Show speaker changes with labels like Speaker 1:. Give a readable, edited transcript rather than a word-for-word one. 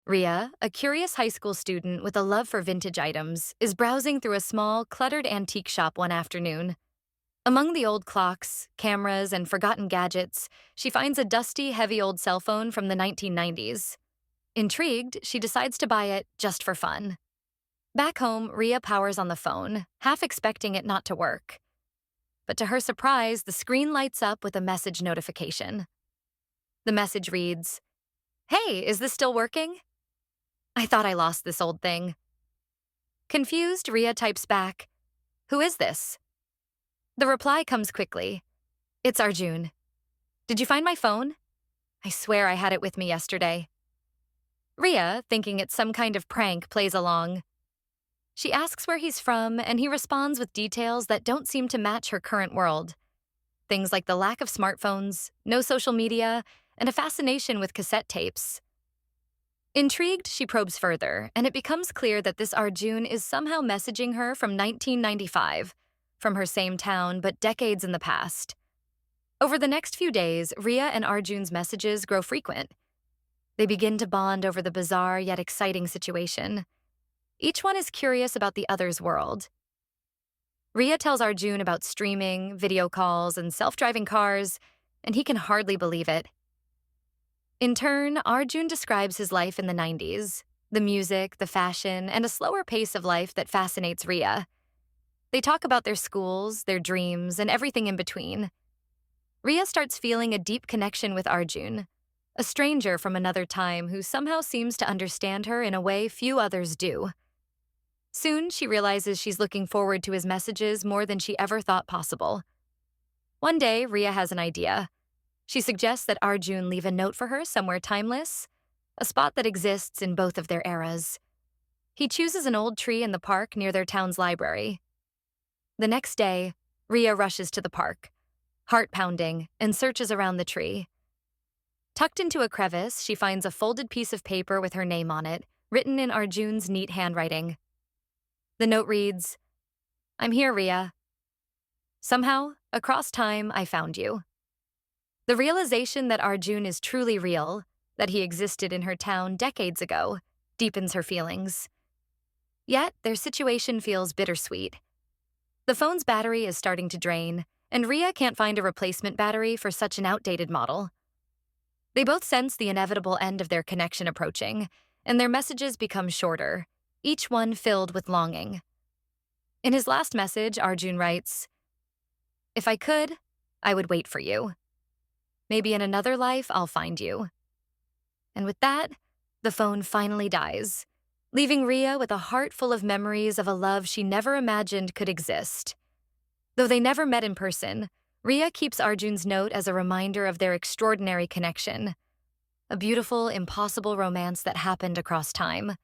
Speaker 1: Ria, a curious high school student with a love for vintage items, is browsing through a small, cluttered antique shop one afternoon. Among the old clocks, cameras, and forgotten gadgets, she finds a dusty, heavy old cell phone from the 1990s. Intrigued, she decides to buy it just for fun. Back home, Ria powers on the phone, half expecting it not to work. But to her surprise, the screen lights up with a message notification. The message reads, "Hey, is this still working? I thought I lost this old thing." Confused, Ria types back, "Who is this?" The reply comes quickly. "It's Arjun. Did you find my phone? I swear I had it with me yesterday." Ria, thinking it's some kind of prank, plays along. She asks where he's from, and he responds with details that don't seem to match her current world. Things like the lack of smartphones, no social media, and a fascination with cassette tapes. Intrigued, she probes further, and it becomes clear that this Arjun is somehow messaging her from 1995, from her same town but decades in the past. Over the next few days, Ria and Arjun's messages grow frequent. They begin to bond over the bizarre yet exciting situation. Each one is curious about the other's world. Ria tells Arjun about streaming, video calls, and self-driving cars, and he can hardly believe it. In turn, Arjun describes his life in the 90s, the music, the fashion, and a slower pace of life that fascinates Ria. They talk about their schools, their dreams, and everything in between. Ria starts feeling a deep connection with Arjun, a stranger from another time who somehow seems to understand her in a way few others do. Soon, she realizes she's looking forward to his messages more than she ever thought possible. One day, Ria has an idea. She suggests that Arjun leave a note for her somewhere timeless, a spot that exists in both of their eras. He chooses an old tree in the park near their town's library. The next day, Ria rushes to the park, heart pounding, and searches around the tree. Tucked into a crevice, she finds a folded piece of paper with her name on it, written in Arjun's neat handwriting. The note reads, "I'm here, Ria. Somehow, across time, I found you." The realization that Arjun is truly real, that he existed in her town decades ago, deepens her feelings. Yet, their situation feels bittersweet. The phone's battery is starting to drain, and Ria can't find a replacement battery for such an outdated model. They both sense the inevitable end of their connection approaching, and their messages become shorter, each one filled with longing. In his last message, Arjun writes, "If I could, I would wait for you. Maybe in another life, I'll find you." And with that, the phone finally dies, leaving Ria with a heart full of memories of a love she never imagined could exist. Though they never met in person, Ria keeps Arjun's note as a reminder of their extraordinary connection, a beautiful, impossible romance that happened across time.